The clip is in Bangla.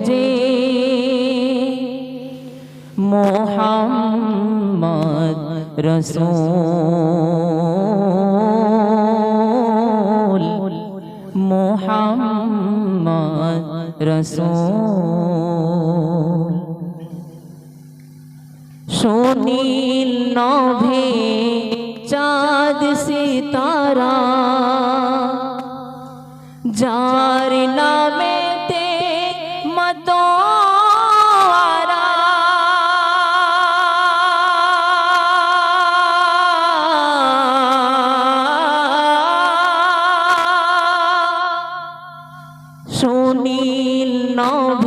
যে মোহাম্মদ রসূল মোহাম্মদ রসূল সুনীল নভে চাঁদ সিতারা যার নামেতে মতোয়ারা সুনীল নভে